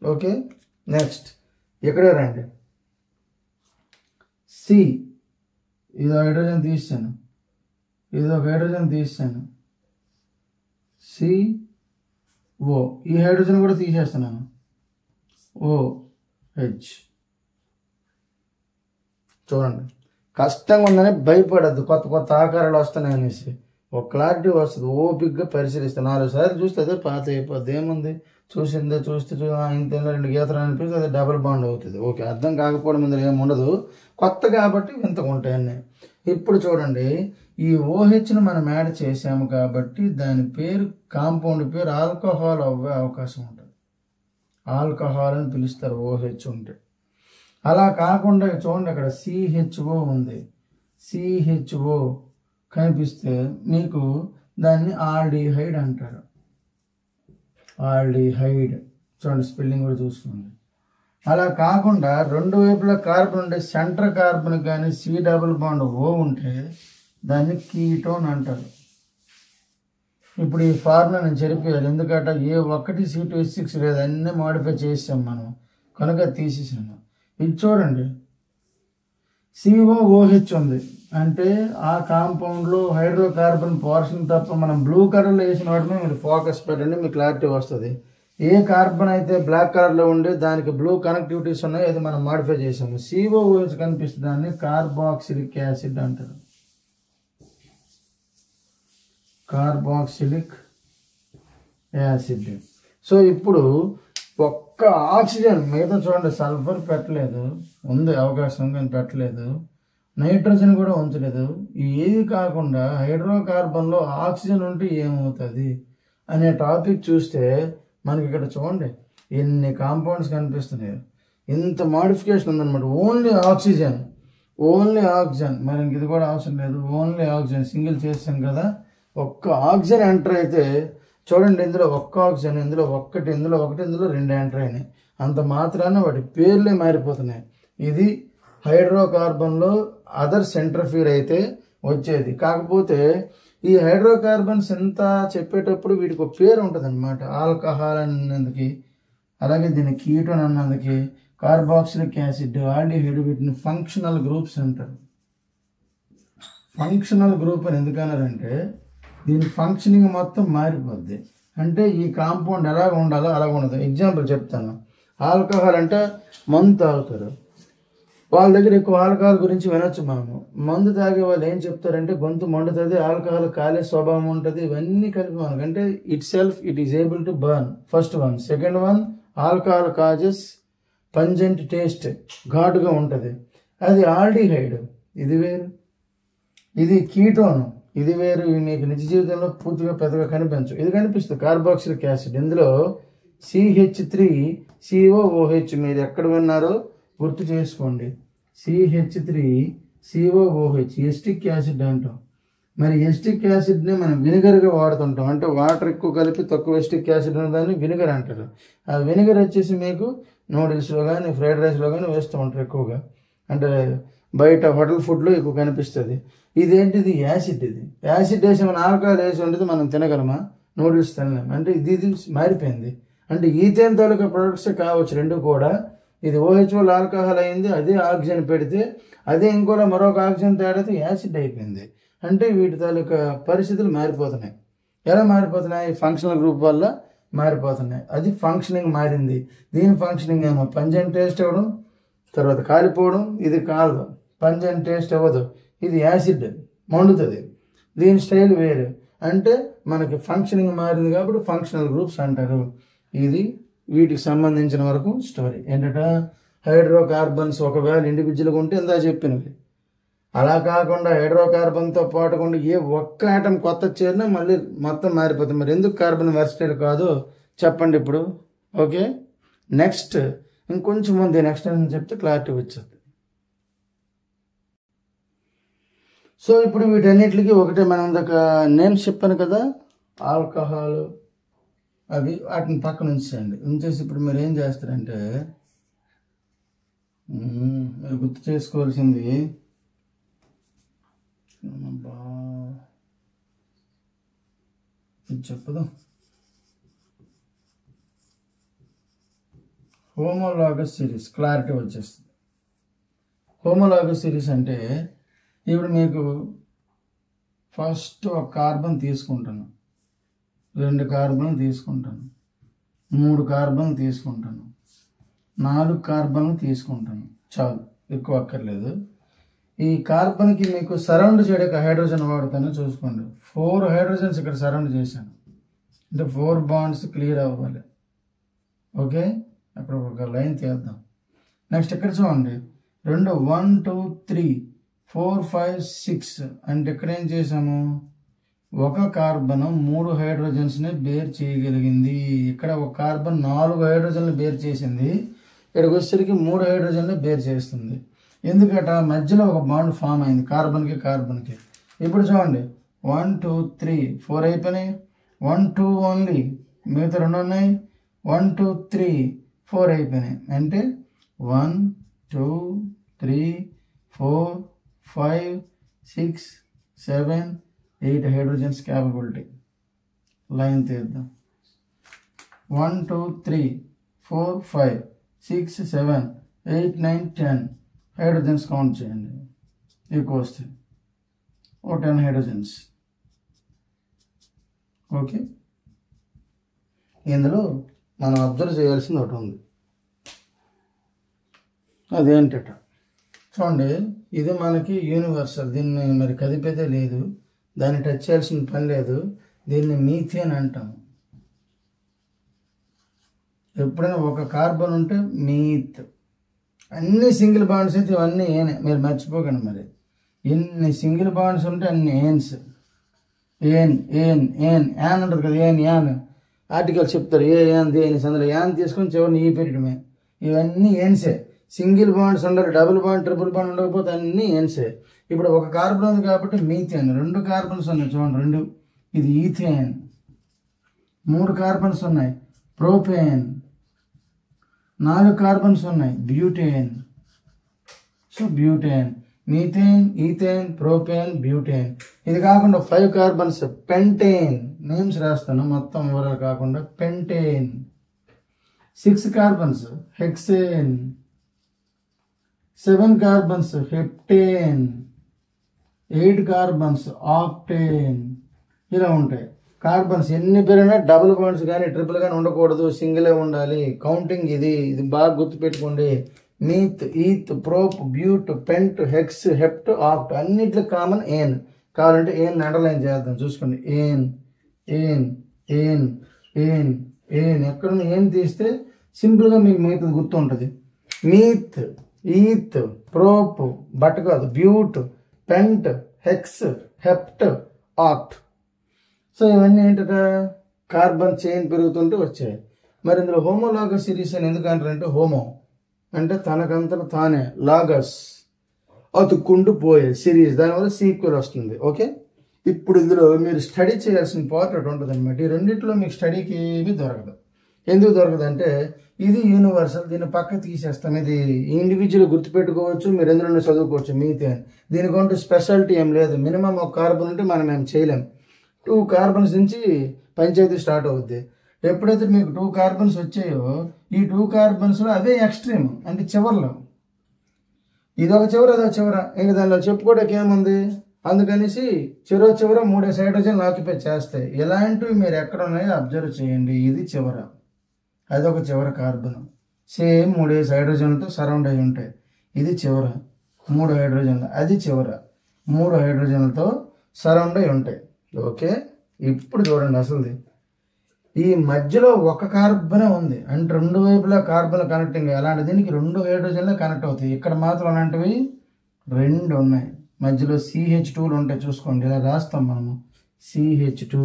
Speaker 1: ఓకే, నెక్స్ట్ ఇక్కడే రండి. C, ఇది హైడ్రోజన్ తీసాను, ఇది ఒక హైడ్రోజన్ తీసాను, CO, ఈ హైడ్రోజన్ కూడా తీసేస్తున్నాను, OH. చూడండి, కష్టంగా ఉందని భయపడద్దు, కొత్త కొత్త ఆకారాలు వస్తున్నాయి అనేసి. ఒక క్లారిటీ వస్తుంది, ఓపిక్గా పరిశీలిస్తే 4 సార్లు చూస్తే అదే పాత అయిపోద్ది. ఏముంది, చూస్తే ఇంత 2 గీతలు అనిపిస్తే అదే డబుల్ బాండ్ అవుతుంది. ఓకే, అర్థం కాకపోవడం ఇందులో ఏముండదు, కొత్త కాబట్టి వింతగా ఉంటాయన్నీ. ఇప్పుడు చూడండి, ఈ OHను మనం యాడ్ చేసాము కాబట్టి దాని పేరు, కాంపౌండ్ పేరు ఆల్కహాల్ అవ్వే అవకాశం ఉంటుంది. ఆల్కహాల్ అని పిలుస్తారు OH ఉంటే. అలా కాకుండా చూడండి, అక్కడ CHO ఉంది, CHO కనిపిస్తే మీకు దాన్ని ఆల్డిహైడ్ అంటారు. ఆల్డిహైడ్ చూడండి, స్పెల్లింగ్ కూడా చూసుకోండి. అలా కాకుండా 2 వైపులా కార్బన్ ఉంటే సెంటర్ కార్బన్ కానీ C డబుల్ బాండ్ O ఉంటే దాన్ని కీటోన్ అంటారు. ఇప్పుడు ఈ ఫార్ములా నేను చెరిపేయాలి, ఎందుకంటే A1 C2H6 లేదు, అన్నీ మాడిఫై చేసాం మనం, కనుక తీసేసాను. ఇది చూడండి, COOH ఉంది అంటే ఆ కాంపౌండ్లో హైడ్రోకార్బన్ పోర్షన్ తప్ప, మనం బ్లూ కలర్లో వేసిన వాటిని మీరు ఫోకస్ పెట్టండి, మీకు క్లారిటీ వస్తుంది. ఏ కార్బన్ అయితే బ్లాక్ కలర్లో ఉండి దానికి బ్లూ కనెక్టివిటీస్ ఉన్నాయి, అది మనం మాడిఫై చేసాము. COOH కనిపిస్తుంది, దాన్ని కార్బాక్సిలిక్ యాసిడ్ అంటారు. Carboxylic acid. సో ఇప్పుడు ఒక్క ఆక్సిజన్, మిగతా చూడండి సల్ఫర్ పెట్టలేదు, ఉంది అవకాశం కానీ పెట్టలేదు, నైట్రోజన్ కూడా ఉంచలేదు. ఏది కాకుండా హైడ్రోకార్బన్లో ఆక్సిజన్ ఉంటే ఏమవుతుంది అనే టాపిక్ చూస్తే మనకి ఇక్కడ చూడండి ఎన్ని కాంపౌండ్స్ కనిపిస్తున్నాయి. ఇంత మాడిఫికేషన్ ఉందన్నమాట. Only oxygen. మరి ఇది కూడా అవసరం లేదు, ఓన్లీ ఆక్సిజన్ సింగిల్ చేసాం కదా. ఒక్క ఆక్సిజన్ ఎంటర్ అయితే చూడండి, ఇందులో ఒక్క ఆక్సిజన్, ఇందులో 1, ఇందులో 2 ఎంటర్ అయినాయి. అంత మాత్రాన వాటి పేర్లే మారిపోతున్నాయి. ఇది హైడ్రోకార్బన్లో అదర్ సెంట్రిఫ్యూర్ అయితే వచ్చేది. కాకపోతే ఈ హైడ్రోకార్బన్స్ ఎంత చెప్పేటప్పుడు వీటికి ఒక పేరు ఉంటుంది అనమాట. ఆల్కహాల్ అన్నందుకు, అలాగే దీన్ని కీటోన్ అన్నందుకు, కార్బాక్సిలిక్ యాసిడ్, ఆల్డిహైడ్, వీటిని ఫంక్షనల్ గ్రూప్స్ అంటారు. ఫంక్షనల్ గ్రూప్ అని ఎందుకన్నారంటే దీని ఫంక్షనింగ్ మొత్తం మారిపోద్ది. అంటే ఈ కాంపౌండ్ ఎలాగ ఉండాలో అలాగ ఉండదు. ఎగ్జాంపుల్ చెప్తాను. ఆల్కహాల్ అంటే మందు తాగుతారు, వాళ్ళ దగ్గర ఎక్కువ ఆల్కహాల్ గురించి వినొచ్చు మనము. మందు తాగే వాళ్ళు ఏం చెప్తారంటే గొంతు మండుతుంది, ఆల్కహాల్ కాలే స్వభావం ఉంటుంది, ఇవన్నీ కలిపి మనకు. అంటే it is able to burn, first one. Second one, alcohol causes pungent taste, ఘాటుగా ఉంటుంది, అది ఆల్డిహైడ్. ఇది వేరు, ఇది కీటోన్, ఇది వేరు. మీకు నిజ జీవితంలో పూర్తిగా పెద్దగా కనిపించు. ఇది కనిపిస్తుంది కార్బాక్సిలిక్ యాసిడ్. ఇందులో CH3COOH మీరు ఎక్కడ విన్నారో గుర్తు చేసుకోండి. CH3COOH ఎస్టిక్ యాసిడ్ అంటాం. మరి ఎస్టిక్ యాసిడ్ని మనం వినిగర్గా వాడుతుంటాం. అంటే వాటర్ ఎక్కువ కలిపి తక్కువ ఎస్టిక్ యాసిడ్ ఉన్నదాన్ని వినిగర్ అంటారు. ఆ వినిగర్ వచ్చేసి మీకు నూడిల్స్లో కానీ ఫ్రైడ్ రైస్లో కానీ వేస్తూ ఉంటారు ఎక్కువగా. అంటే బయట హోటల్ ఫుడ్లో ఎక్కువ కనిపిస్తుంది. ఇదేంటిది? యాసిడ్. ఇది యాసిడ్ వేసి మన ఆల్కహాల్ వేసి ఉంటుంది, మనం తినగలమా? నూడిల్స్ తినలేము. అంటే ఇది మారిపోయింది. అంటే ఈథేన్ తాలూకా ప్రొడక్ట్సే కావచ్చు రెండు కూడా. ఇది OH వల్ల ఆల్కహాల్ అయింది, అదే ఆక్సిజన్ పెడితే అదే ఇంకోలా మరొక ఆక్సిజన్ తేడితే యాసిడ్ అయిపోయింది. అంటే వీటి తాలూకా పరిస్థితులు మారిపోతున్నాయి. ఎలా మారిపోతున్నాయి? ఫంక్షనల్ గ్రూప్ వల్ల మారిపోతున్నాయి. అది ఫంక్షనింగ్ మారింది. దీని ఫంక్షనింగ్ ఏమో పంజెంట్ టేస్ట్ అవ్వడం, తర్వాత కాలిపోవడం. ఇది కాదు, పంజెంట్ టేస్ట్ అవ్వదు. ఇది యాసిడ్, మండుతుంది. దీని స్టైల్ వేరు. అంటే మనకి ఫంక్షనింగ్ మారింది కాబట్టి ఫంక్షనల్ గ్రూప్స్ అంటారు. ఇది వీటికి సంబంధించిన వరకు స్టోరీ ఏంటంట. హైడ్రోకార్బన్స్ ఒకవేళ ఇండివిజువల్గా ఉంటే ఇందా చెప్పినవి. అలా కాకుండా హైడ్రోకార్బన్తో పాటుకుండా ఏ ఒక్క ఆటం కొత్త చేరినా మళ్ళీ మొత్తం మారిపోతుంది. మరి ఎందుకు కార్బన్ వెర్సటైల్ కాదో చెప్పండి ఇప్పుడు. ఓకే, నెక్స్ట్ ఇంకొంచెం ముందు నెక్స్ట్ అని చెప్తే క్లారిటీ వచ్చేది. సో ఇప్పుడు వీటన్నిటికి ఒకటే మనం ఇందాక నేమ్స్ చెప్పాను కదా, ఆల్కహాల్ అవి, వాటిని పక్కన ఉంచేయండి. ఉంచేసి ఇప్పుడు మీరు ఏం చేస్తారంటే మీరు గుర్తు చేసుకోవాల్సింది ఇది చెప్పదు. హోమోలాగస్ సిరీస్ క్లారిటీ వచ్చేస్తుంది. హోమోలాగస్ సిరీస్ అంటే ఇప్పుడు మీకు ఫస్ట్ ఒక కార్బన్ తీసుకుంటాను, 2 కార్బన్లు తీసుకుంటాను, 3 కార్బన్లు తీసుకుంటాను, 4 కార్బన్లు తీసుకుంటాను. చాలు, ఎక్కువ అక్కర్లేదు. ఈ కార్బన్కి మీకు సరౌండ్ చేయడానికి హైడ్రోజన్ వాడుతాను. చూసుకోండి, 4 హైడ్రోజన్స్ ఇక్కడ సరౌండ్ చేశాను. అంటే 4 బాండ్స్ క్లియర్ అవ్వాలి. ఓకే, అక్కడ ఒక లైన్ తీద్దాం. నెక్స్ట్ ఇక్కడ చూడండి, 2 1 2 3 4 5 6 అంటే ఇక్కడ ఏం చేసాము, ఒక కార్బన్ 3 హైడ్రోజన్స్ని బేర్ చేయగలిగింది. ఇక్కడ ఒక కార్బన్ 4 హైడ్రోజన్లు బేర్ చేసింది. ఇక్కడికి వచ్చేసరికి 3 హైడ్రోజన్లు బేర్ చేస్తుంది. ఎందుకట, మధ్యలో ఒక బాండ్ ఫామ్ అయింది కార్బన్కి కార్బన్కి. ఇప్పుడు చూడండి 1 2 3 4 అయిపోయినాయి. 1 2 ఓన్లీ, మిగతా 2 ఉన్నాయి. 1 2 3 4 అయిపోయినాయి. అంటే 1 2 3 4 5 6 7 8 హైడ్రోజన్స్ క్యాపబిలిటీ. లైన్ తీద్దాం. 1 2 3 4 5 6 7 8 9 10 హైడ్రోజన్స్ కౌంట్ చేయండి. ఎక్కువ వస్తాయి, ఓ 10 హైడ్రోజన్స్. ఓకే, ఇందులో మనం అబ్జర్వ్ చేయాల్సింది ఒకటి ఉంది. అదేంటట చూడండి, ఇది మనకి యూనివర్సల్. దీన్ని మరి కదిపేదే లేదు, దాన్ని టచ్ చేయాల్సిన పని లేదు. దీన్ని మీథేన్ అంటాము. ఎప్పుడైనా ఒక కార్బన్ ఉంటే మీత్, అన్ని సింగిల్ బాండ్స్ అయితే ఇవన్నీ ఏనే, మీరు మర్చిపోకండి. మరి ఎన్ని సింగిల్ బాండ్స్ ఉంటే అన్ని ఏన్స్. ఏన్ ఏన్ ఏన్ యాన్ ఉంటుంది కదా, ఏన్ యాన్ ఆర్టికల్ చెప్తారు. ఏ యాన్ దేని అందులో యాన్ తీసుకొని చివరిని ఈ పెట్టడమే. ఇవన్నీ ఏన్సే. సింగిల్ బాండ్స్ ఉండాలి, డబుల్ బాండ్ ట్రిపుల్ బాండ్ ఉండకపోతే అన్నీ ఏన్సే. ఇప్పుడు ఒక కార్బన్ ఉంది కాబట్టి మీథేన్. 2 కార్బన్స్ ఉన్నాయి చూడండి, 2. ఇది ఈథేన్. 3 కార్బన్స్ ఉన్నాయి, ప్రోపేన్. 4 కార్బన్స్ ఉన్నాయి, butane. So butane, methane, ethane, propane, butane. ఇది కాకుండా 5 కార్బన్స్, పెంటేన్. నేమ్స్ రాస్తాను మొత్తం వివరాలు కాకుండా. Pentane. 6 carbons, hexane. 7 carbons, heptane. 8 carbons, octane. ఇలా ఉంటాయి. కార్బన్స్ ఎన్ని పేరైనా డబుల్ బాండ్స్ కానీ ట్రిపుల్ కానీ ఉండకూడదు, సింగిలే ఉండాలి. కౌంటింగ్ ఇది బాగా గుర్తుపెట్టుకోండి. మీత్, ఈత్, ప్రోప్, బ్యూట్, పెంట్, హెక్స్, హెప్ట్, ఆక్ట్ అన్నిట్లో కామన్ ఏన్. కావాలంటే ఏన్ అండర్లైన్ చేద్దాం, చూసుకోండి. ఏన్ ఏన్ ఏన్ ఏన్ ఏన్. ఎక్కడున్న ఏన్ తీస్తే సింపుల్గా మీకు మిగతాది గుర్తు ఉంటుంది. మీత్, ఈత్, ప్రోప్, బట్ కాదు, బ్యూట్, పెంట్, హెక్స్, హెప్ట్, ఆక్ట్. సో ఇవన్నీ ఏంటట, కార్బన్ చైన్ పెరుగుతుంటే వచ్చాయి. మరి ఇందులో హోమోలాగస్ సిరీస్ అని ఎందుకు అంటారంటే, హోమో అంటే తనకంతట తానే, లాగస్ అతుక్కుంటూ పోయే సిరీస్, దానివల్ల సీక్వెల్ వస్తుంది. ఓకే, ఇప్పుడు ఇందులో మీరు స్టడీ చేయాల్సిన పార్ట్ ఒకటి ఉంటుంది అనమాట. ఈ రెండింటిలో మీకు స్టడీకి ఏమీ దొరకదు. ఎందుకు దొరకదంటే ఇది యూనివర్సల్, దీన్ని పక్క తీసేస్తాం. ఇది ఇండివిజువల్ గుర్తుపెట్టుకోవచ్చు, మీరు ఎందులో చదువుకోవచ్చు. మీథేన్ దీనికంటూ స్పెషాలిటీ ఏం లేదు. మినిమం ఒక కార్బన్ ఉంటే మనం ఏం చేయలేం. 2 కార్బన్స్ నుంచి పంచాయతీ స్టార్ట్ అవుద్ది. ఎప్పుడైతే మీకు 2 కార్బన్స్ వచ్చాయో, ఈ 2 కార్బన్స్లో అవే ఎక్స్ట్రీమ్, అంటే చివర్లో. ఇదొక చివర, అదొక చివర. ఇంక దానిలో చెప్పుకోవడానికి ఏముంది. అందుకనేసి చివర 3 హైడ్రోజన్లు ఆక్యుపై చేస్తాయి. ఇలాంటివి మీరు ఎక్కడ ఉన్నాయో అబ్జర్వ్ చేయండి. ఇది చివర, అదొక చివర కార్బన్. సేమ్ 3 హైడ్రోజన్లతో సరౌండ్ అయి ఉంటాయి. ఇది చివర. 3 హైడ్రోజన్లు, అది చివర 3 హైడ్రోజన్లతో సరౌండ్ అయి ఉంటాయి. ఓకే, ఇప్పుడు చూడండి అసలుది. ఈ మధ్యలో ఒక కార్బనే ఉంది అంటే 2 వైపులా కార్బన్ కనెక్టింగ్, అలాంటి దీనికి 2 హైడ్రోజన్లు కనెక్ట్ అవుతాయి. ఇక్కడ మాత్రం అలాంటివి 2 ఉన్నాయి. మధ్యలో CH2లు ఉంటాయి, చూసుకోండి ఇలా రాస్తాం మనము. CH2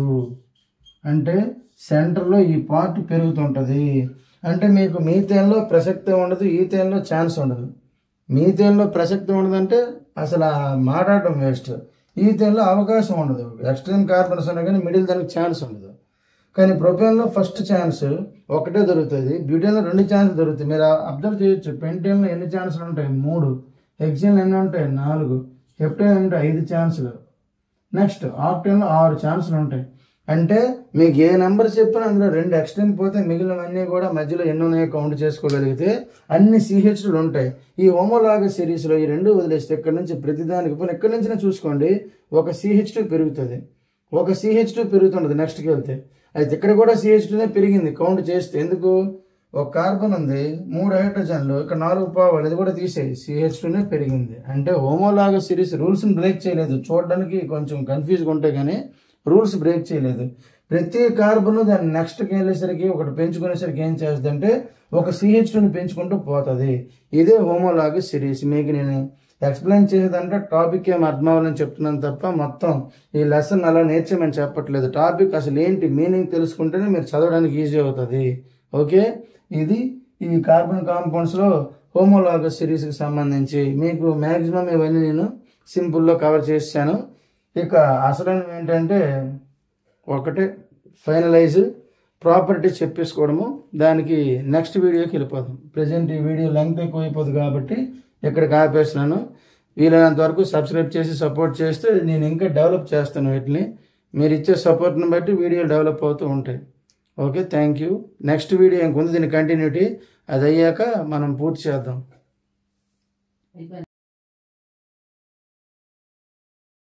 Speaker 1: అంటే సెంటర్లో ఈ పార్ట్ పెరుగుతుంటుంది. అంటే మీకు మీథేన్లో ప్రసక్తి ఉండదు, ఈథేన్లో ఛాన్స్ ఉండదు. మీథేన్లో ప్రసక్తి ఉండదంటే అసలు మాట్లాడటం వేస్ట్. ఈథేన్లో అవకాశం ఉండదు, ఎక్స్ట్రీమ్ కార్బన్స్ ఉన్నాయి కానీ మిడిల్ దానికి ఛాన్స్ ఉండదు. కానీ ప్రొపేన్లో ఫస్ట్ ఛాన్స్ ఒకటే దొరుకుతుంది, బ్యూటేన్లో 2 ఛాన్సులు దొరుకుతాయి. మీరు అబ్జర్వ్ చేయొచ్చు. పెంటేన్లో ఎన్ని ఛాన్సులు ఉంటాయి? 3. హెక్సేన్లో ఎన్ని ఉంటాయి? 4. హెప్టేన్ ఉంటాయి 5 ఛాన్సులు. నెక్స్ట్ ఆక్టేన్లో 6 ఛాన్సులు ఉంటాయి. అంటే మీకు ఏ నెంబర్ చెప్పినా అందులో 2 ఎక్స్ట్రీమ్ పోతే మిగిలినవన్నీ కూడా మధ్యలో ఎన్ని ఉన్నాయో కౌంట్ చేసుకోగలిగితే అన్ని CH2లు ఉంటాయి. ఈ హోమోలాగస్ సిరీస్లో ఈ 2 వదిలేస్తే ఇక్కడ నుంచి ప్రతిదానికి పోనీ ఎక్కడి నుంచి చూసుకోండి ఒక CH2 పెరుగుతుంది, ఒక CH2 పెరుగుతుంటుంది నెక్స్ట్కి వెళ్తే. అయితే ఇక్కడ కూడా CH2నే పెరిగింది కౌంట్ చేస్తే. ఎందుకు? ఒక కార్బన్ ఉంది, 3 హైడ్రోజన్లు, ఇక్కడ 4 పావాలి, ఇది కూడా తీసేయి, CH2నే పెరిగింది. అంటే హోమోలాగస్ సిరీస్ రూల్స్ని బ్రేక్ చేయలేదు. చూడడానికి కొంచెం కన్ఫ్యూజ్గా ఉంటాయి కానీ రూల్స్ బ్రేక్ చేయలేదు. ప్రతి కార్బన్ దాన్ని నెక్స్ట్కి వెళ్ళేసరికి ఒకటి పెంచుకునేసరికి ఏం చేస్తుందంటే ఒక CH2ని పెంచుకుంటూ పోతుంది. ఇదే హోమోలాగస్ సిరీస్. మీకు నేను ఎక్స్ప్లెయిన్ చేసేదంటే టాపిక్ ఏం అర్థం అవ్వాలని చెప్తున్నాను తప్ప మొత్తం ఈ లెసన్ అలా నేర్చేమని చెప్పట్లేదు. టాపిక్ అసలు ఏంటి మీనింగ్ తెలుసుకుంటేనే మీరు చదవడానికి ఈజీ అవుతుంది. ఓకే, ఇది ఈ కార్బన్ కాంపౌండ్స్లో హోమోలాగస్ సిరీస్కి సంబంధించి మీకు మ్యాక్సిమం ఇవన్నీ నేను సింపుల్లో కవర్ చేశాను. ఇక అసలు ఏంటంటే ఒకటే ఫైనలైజ్ ప్రాపర్టీస్ చెప్పేసుకోవడము. దానికి నెక్స్ట్ వీడియోకి వెళ్ళిపోదాం. ప్రజెంట్ ఈ వీడియో లెంగ్త్ ఎక్కువ అయిపోతుంది కాబట్టి ఇక్కడికి ఆపేస్తున్నాను. వీలైనంత వరకు సబ్స్క్రైబ్ చేసి సపోర్ట్ చేస్తే నేను ఇంకా డెవలప్ చేస్తాను వీటిని. మీరు ఇచ్చే సపోర్ట్ని బట్టి వీడియోలు డెవలప్ అవుతూ ఉంటాయి. Okay, thank you. Next video ఇంకొంది దీని కంటిన్యూటీ, అది అయ్యాక మనం పూర్తి చేద్దాం.